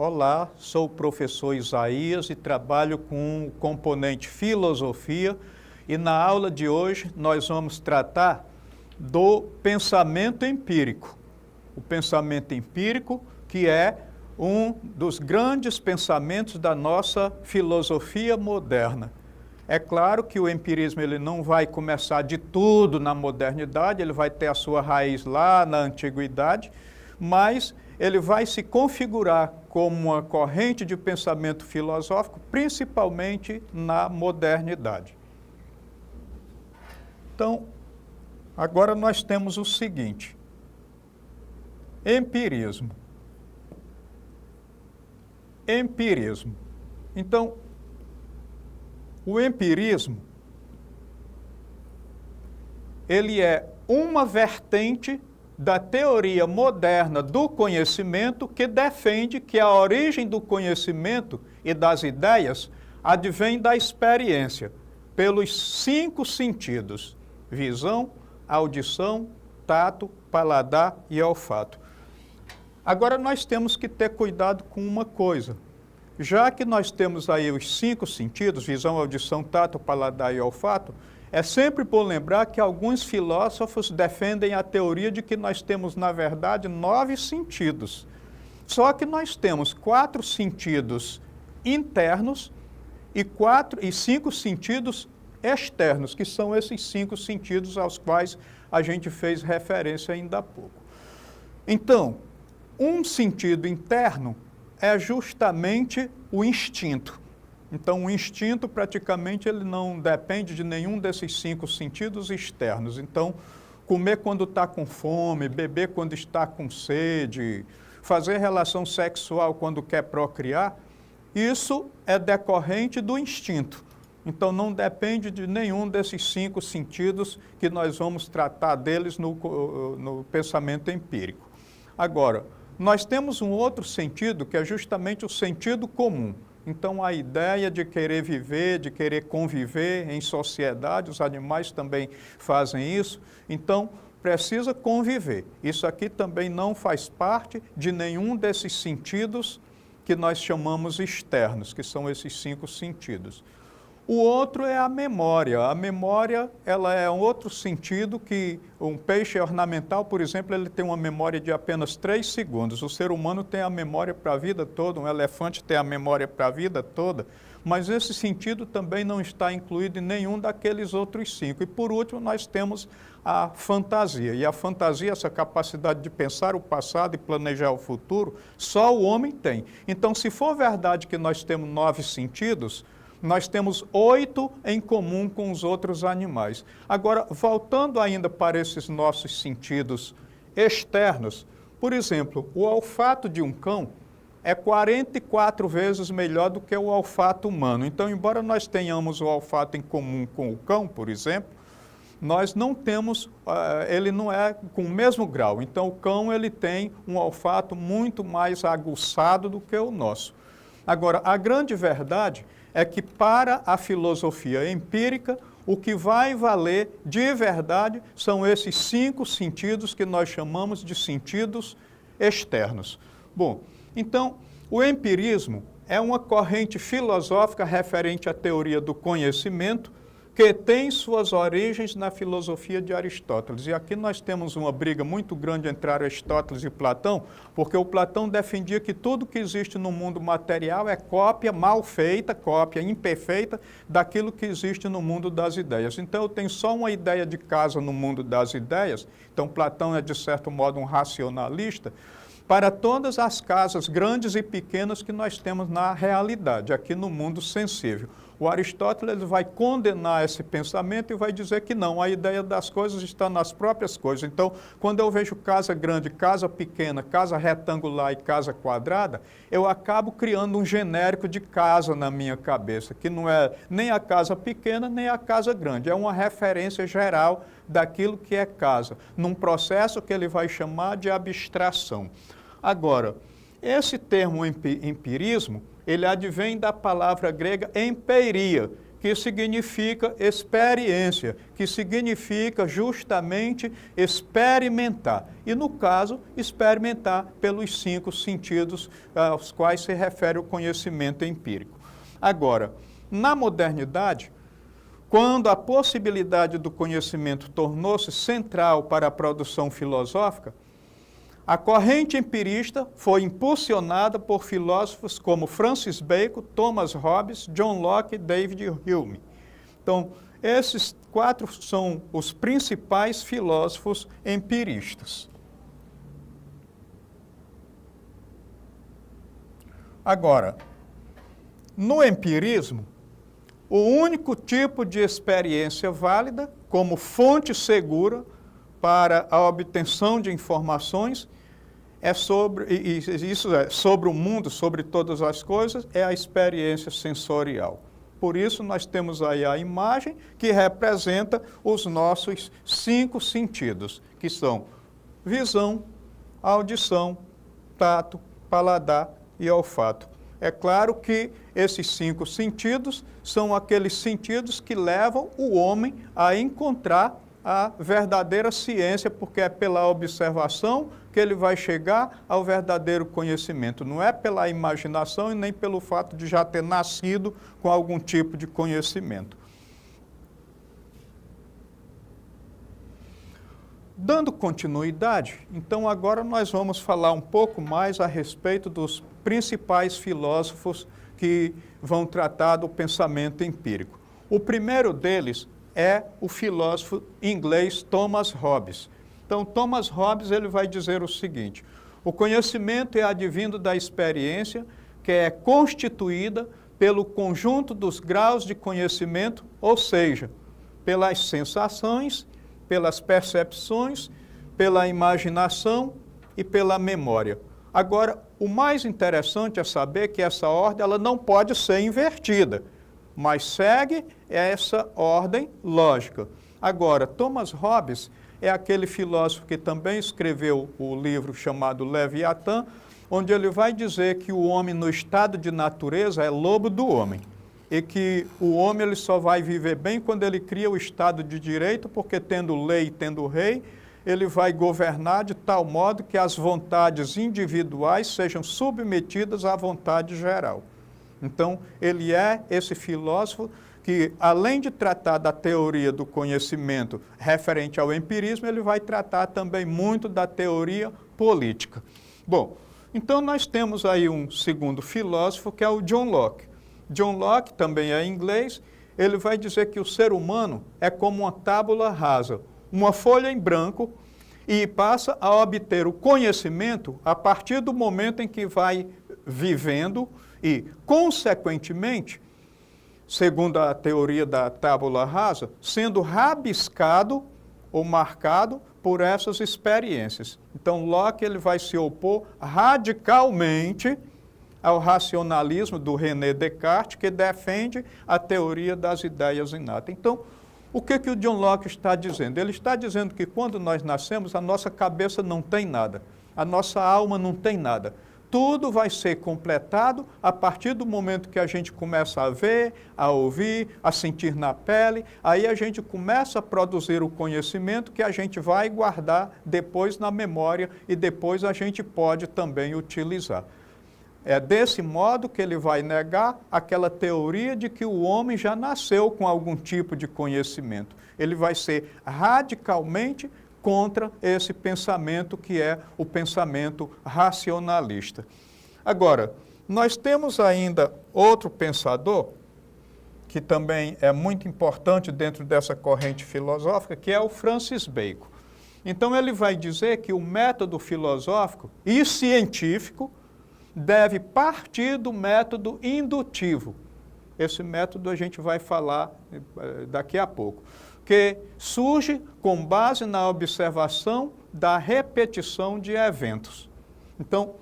Olá, sou o professor Isaías e trabalho com o componente filosofia e na aula de hoje nós vamos tratar do pensamento empírico. O pensamento empírico que é um dos grandes pensamentos da nossa filosofia moderna. É claro que o empirismo ele não vai começar de tudo na modernidade, ele vai ter a sua raiz lá na antiguidade, mas ele vai se configurar como uma corrente de pensamento filosófico, principalmente na modernidade. Então, agora nós temos o seguinte: empirismo. Empirismo. Então, o empirismo, ele é uma vertente da teoria moderna do conhecimento que defende que a origem do conhecimento e das ideias advém da experiência, pelos 5 sentidos: visão, audição, tato, paladar e olfato. Agora nós temos que ter cuidado com uma coisa. Já que nós temos aí os 5 sentidos, visão, audição, tato, paladar e olfato, é sempre bom lembrar que alguns filósofos defendem a teoria de que nós temos, na verdade, 9 sentidos. Só que nós temos 4 sentidos internos e 5 sentidos externos, que são esses 5 sentidos aos quais a gente fez referência ainda há pouco. Então, um sentido interno é justamente o instinto. Então, o instinto, praticamente, ele não depende de nenhum desses 5 sentidos externos. Então, comer quando está com fome, beber quando está com sede, fazer relação sexual quando quer procriar, isso é decorrente do instinto. Então, não depende de nenhum desses 5 sentidos que nós vamos tratar deles no pensamento empírico. Agora, nós temos um outro sentido que é justamente o sentido comum. Então, a ideia de querer viver, de querer conviver em sociedade, os animais também fazem isso, então precisa conviver. Isso aqui também não faz parte de nenhum desses sentidos que nós chamamos externos, que são esses 5 sentidos. O outro é a memória. A memória, ela é um outro sentido que um peixe ornamental, por exemplo, ele tem uma memória de apenas 3 segundos. O ser humano tem a memória para a vida toda, um elefante tem a memória para a vida toda, mas esse sentido também não está incluído em nenhum daqueles outros 5. E por último, nós temos a fantasia. E a fantasia, essa capacidade de pensar o passado e planejar o futuro, só o homem tem. Então, se for verdade que nós temos 9 sentidos, nós temos 8 em comum com os outros animais. Agora, voltando ainda para esses nossos sentidos externos, por exemplo, o olfato de um cão é 44 vezes melhor do que o olfato humano. Então, embora nós tenhamos o olfato em comum com o cão, por exemplo, nós não temos, ele não é com o mesmo grau. Então, o cão ele tem um olfato muito mais aguçado do que o nosso. Agora, a grande verdade é que para a filosofia empírica, o que vai valer de verdade são esses 5 sentidos que nós chamamos de sentidos externos. Bom, então, o empirismo é uma corrente filosófica referente à teoria do conhecimento que tem suas origens na filosofia de Aristóteles. E aqui nós temos uma briga muito grande entre Aristóteles e Platão, porque o Platão defendia que tudo que existe no mundo material é cópia mal feita, cópia imperfeita daquilo que existe no mundo das ideias. Então eu tenho só uma ideia de casa no mundo das ideias, então Platão é de certo modo um racionalista, para todas as casas grandes e pequenas que nós temos na realidade, aqui no mundo sensível. O Aristóteles vai condenar esse pensamento e vai dizer que não, a ideia das coisas está nas próprias coisas. Então, quando eu vejo casa grande, casa pequena, casa retangular e casa quadrada, eu acabo criando um genérico de casa na minha cabeça, que não é nem a casa pequena, nem a casa grande. É uma referência geral daquilo que é casa, num processo que ele vai chamar de abstração. Agora, esse termo empirismo, ele advém da palavra grega empiria, que significa experiência, que significa justamente experimentar. E, no caso, experimentar pelos 5 sentidos aos quais se refere o conhecimento empírico. Agora, na modernidade, quando a possibilidade do conhecimento tornou-se central para a produção filosófica, a corrente empirista foi impulsionada por filósofos como Francis Bacon, Thomas Hobbes, John Locke e David Hume. Então, esses 4 são os principais filósofos empiristas. Agora, no empirismo, o único tipo de experiência válida como fonte segura para a obtenção de informações sobre o mundo, sobre todas as coisas, é a experiência sensorial. Por isso, nós temos aí a imagem que representa os nossos 5 sentidos, que são visão, audição, tato, paladar e olfato. É claro que esses 5 sentidos são aqueles sentidos que levam o homem a encontrar a verdadeira ciência, porque é pela observação que ele vai chegar ao verdadeiro conhecimento. Não é pela imaginação e nem pelo fato de já ter nascido com algum tipo de conhecimento. Dando continuidade, então agora nós vamos falar um pouco mais a respeito dos principais filósofos que vão tratar do pensamento empírico. O primeiro deles é o filósofo inglês Thomas Hobbes. Então, Thomas Hobbes ele vai dizer o seguinte: o conhecimento é advindo da experiência, que é constituída pelo conjunto dos graus de conhecimento, ou seja, pelas sensações, pelas percepções, pela imaginação e pela memória. Agora, o mais interessante é saber que essa ordem ela não pode ser invertida, mas segue essa ordem lógica. Agora, Thomas Hobbes é aquele filósofo que também escreveu o livro chamado Leviatã, onde ele vai dizer que o homem no estado de natureza é lobo do homem e que o homem ele só vai viver bem quando ele cria o estado de direito, porque tendo lei e tendo rei, ele vai governar de tal modo que as vontades individuais sejam submetidas à vontade geral. Então, ele é esse filósofo que, além de tratar da teoria do conhecimento referente ao empirismo, ele vai tratar também muito da teoria política. Bom, então nós temos aí um segundo filósofo, que é o John Locke. John Locke também é inglês, ele vai dizer que o ser humano é como uma tábula rasa, uma folha em branco, e passa a obter o conhecimento a partir do momento em que vai vivendo e, consequentemente, segundo a teoria da tábula rasa, sendo rabiscado ou marcado por essas experiências. Então, Locke ele vai se opor radicalmente ao racionalismo do René Descartes, que defende a teoria das ideias inatas. Então, o que o John Locke está dizendo? Ele está dizendo que quando nós nascemos, a nossa cabeça não tem nada, a nossa alma não tem nada. Tudo vai ser completado a partir do momento que a gente começa a ver, a ouvir, a sentir na pele, aí a gente começa a produzir o conhecimento que a gente vai guardar depois na memória e depois a gente pode também utilizar. É desse modo que ele vai negar aquela teoria de que o homem já nasceu com algum tipo de conhecimento. Ele vai ser radicalmente contra esse pensamento que é o pensamento racionalista. Agora, nós temos ainda outro pensador, que também é muito importante dentro dessa corrente filosófica, que é o Francis Bacon. Então ele vai dizer que o método filosófico e científico deve partir do método indutivo. Esse método a gente vai falar daqui a pouco, que surge com base na observação da repetição de eventos. Então,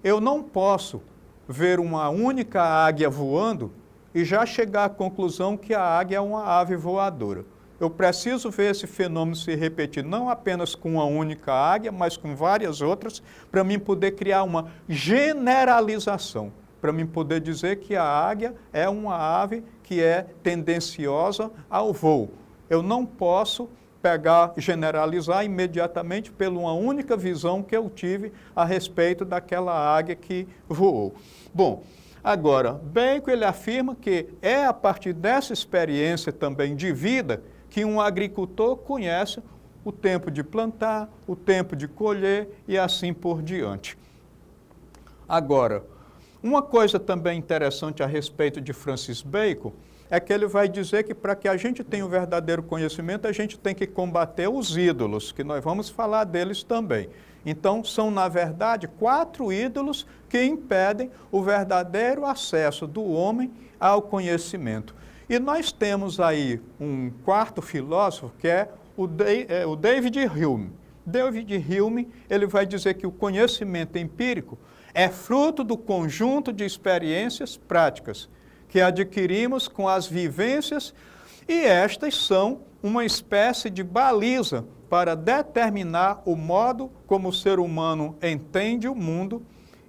eu não posso ver uma única águia voando e já chegar à conclusão que a águia é uma ave voadora. Eu preciso ver esse fenômeno se repetir, não apenas com uma única águia, mas com várias outras, para mim poder criar uma generalização. para mim poder dizer que a águia é uma ave que é tendenciosa ao voo. Eu não posso pegar, generalizar imediatamente pela uma única visão que eu tive a respeito daquela águia que voou. Bom, agora, Bacon ele afirma que é a partir dessa experiência também de vida que um agricultor conhece o tempo de plantar, o tempo de colher e assim por diante. Agora, uma coisa também interessante a respeito de Francis Bacon é que ele vai dizer que para que a gente tenha o verdadeiro conhecimento, a gente tem que combater os ídolos, que nós vamos falar deles também. Então, são, na verdade, 4 ídolos que impedem o verdadeiro acesso do homem ao conhecimento. E nós temos aí um quarto filósofo, que é o David Hume. David Hume, ele vai dizer que o conhecimento empírico é fruto do conjunto de experiências práticas que adquirimos com as vivências e estas são uma espécie de baliza para determinar o modo como o ser humano entende o mundo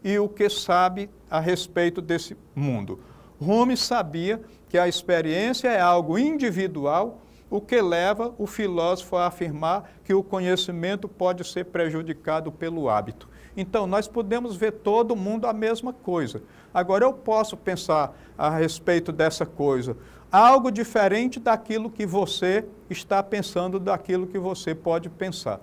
e o que sabe a respeito desse mundo. Hume sabia que a experiência é algo individual, o que leva o filósofo a afirmar que o conhecimento pode ser prejudicado pelo hábito. Então, nós podemos ver todo mundo a mesma coisa. Agora, eu posso pensar a respeito dessa coisa, algo diferente daquilo que você está pensando, daquilo que você pode pensar.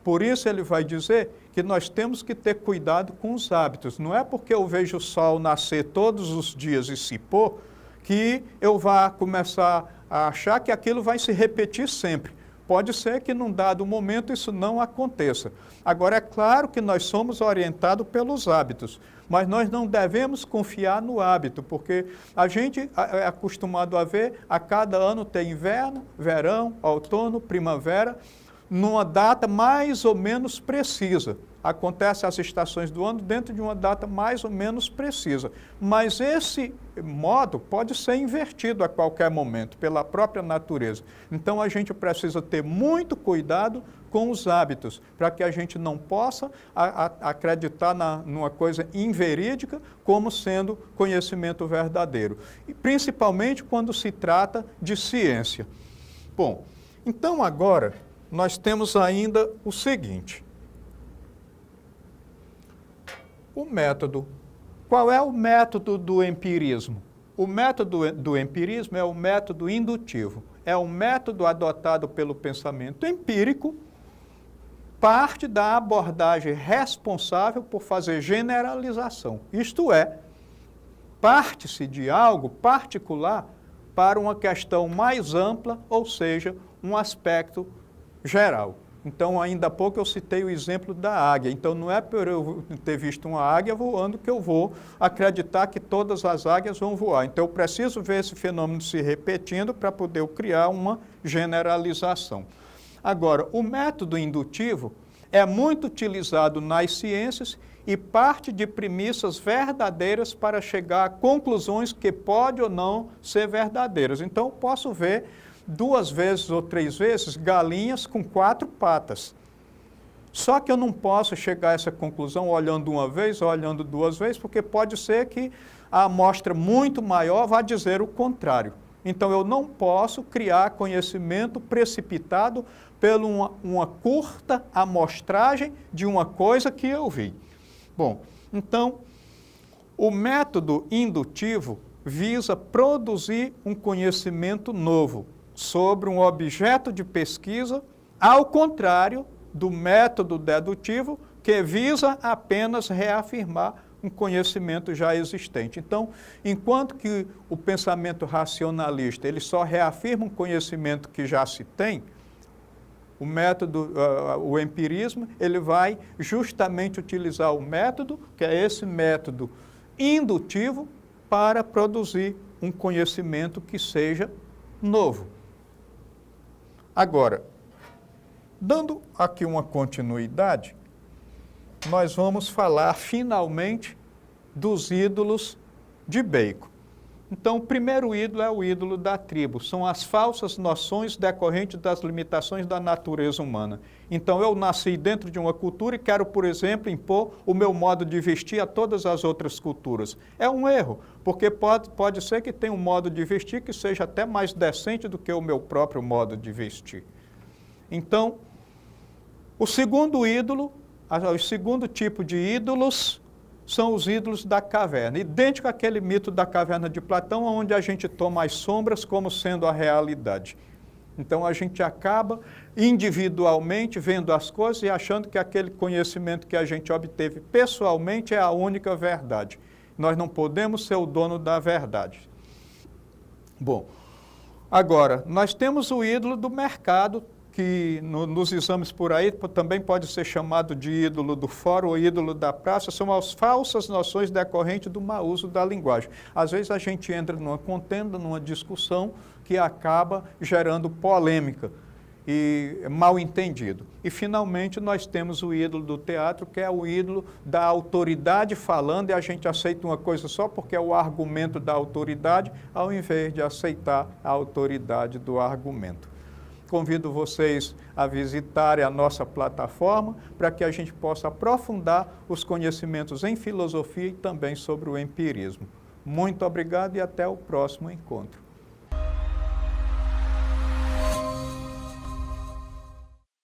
Por isso, ele vai dizer que nós temos que ter cuidado com os hábitos. Não é porque eu vejo o sol nascer todos os dias e se pôr, que eu vá começar a achar que aquilo vai se repetir sempre. Pode ser que num dado momento isso não aconteça. Agora, é claro que nós somos orientados pelos hábitos, mas nós não devemos confiar no hábito, porque a gente é acostumado a ver, a cada ano tem inverno, verão, outono, primavera, numa data mais ou menos precisa. Acontecem as estações do ano dentro de uma data mais ou menos precisa. Mas esse modo pode ser invertido a qualquer momento, pela própria natureza. Então a gente precisa ter muito cuidado com os hábitos, para que a gente não possa acreditar numa coisa inverídica como sendo conhecimento verdadeiro. E principalmente quando se trata de ciência. Bom, então agora nós temos ainda o seguinte. O método. Qual é o método do empirismo? O método do empirismo é o método indutivo. É o método adotado pelo pensamento empírico, parte da abordagem responsável por fazer generalização. Isto é, parte-se de algo particular para uma questão mais ampla, ou seja, um aspecto geral. Então, ainda há pouco eu citei o exemplo da águia. Então, não é por eu ter visto uma águia voando que eu vou acreditar que todas as águias vão voar. Então, eu preciso ver esse fenômeno se repetindo para poder criar uma generalização. Agora, o método indutivo é muito utilizado nas ciências e parte de premissas verdadeiras para chegar a conclusões que podem ou não ser verdadeiras. Então, eu posso ver 2 vezes ou 3 vezes galinhas com 4 patas. Só que eu não posso chegar a essa conclusão olhando uma vez ou olhando 2 vezes, porque pode ser que a amostra muito maior vá dizer o contrário. Então eu não posso criar conhecimento precipitado por uma curta amostragem de uma coisa que eu vi. Bom, então o método indutivo visa produzir um conhecimento novo sobre um objeto de pesquisa, ao contrário do método dedutivo, que visa apenas reafirmar um conhecimento já existente. Então, enquanto que o pensamento racionalista ele só reafirma um conhecimento que já se tem, o método, o empirismo, ele vai justamente utilizar o método, que é esse método indutivo, para produzir um conhecimento que seja novo. Agora, dando aqui uma continuidade, nós vamos falar finalmente dos ídolos de Bacon. Então, o primeiro ídolo é o ídolo da tribo, são as falsas noções decorrentes das limitações da natureza humana. Então, eu nasci dentro de uma cultura e quero, por exemplo, impor o meu modo de vestir a todas as outras culturas. É um erro, porque pode ser que tenha um modo de vestir que seja até mais decente do que o meu próprio modo de vestir. Então, o segundo ídolo, o segundo tipo de ídolos, são os ídolos da caverna, idêntico àquele mito da caverna de Platão, onde a gente toma as sombras como sendo a realidade. Então a gente acaba individualmente vendo as coisas e achando que aquele conhecimento que a gente obteve pessoalmente é a única verdade. Nós não podemos ser o dono da verdade. Bom, agora, nós temos o ídolo do mercado, que nos exames por aí também pode ser chamado de ídolo do fórum ou ídolo da praça, são as falsas noções decorrentes do mau uso da linguagem. Às vezes a gente entra numa contenda, numa discussão que acaba gerando polêmica e mal entendido. E finalmente nós temos o ídolo do teatro, que é o ídolo da autoridade falando, e a gente aceita uma coisa só porque é o argumento da autoridade, ao invés de aceitar a autoridade do argumento. Convido vocês a visitarem a nossa plataforma para que a gente possa aprofundar os conhecimentos em filosofia e também sobre o empirismo. Muito obrigado e até o próximo encontro.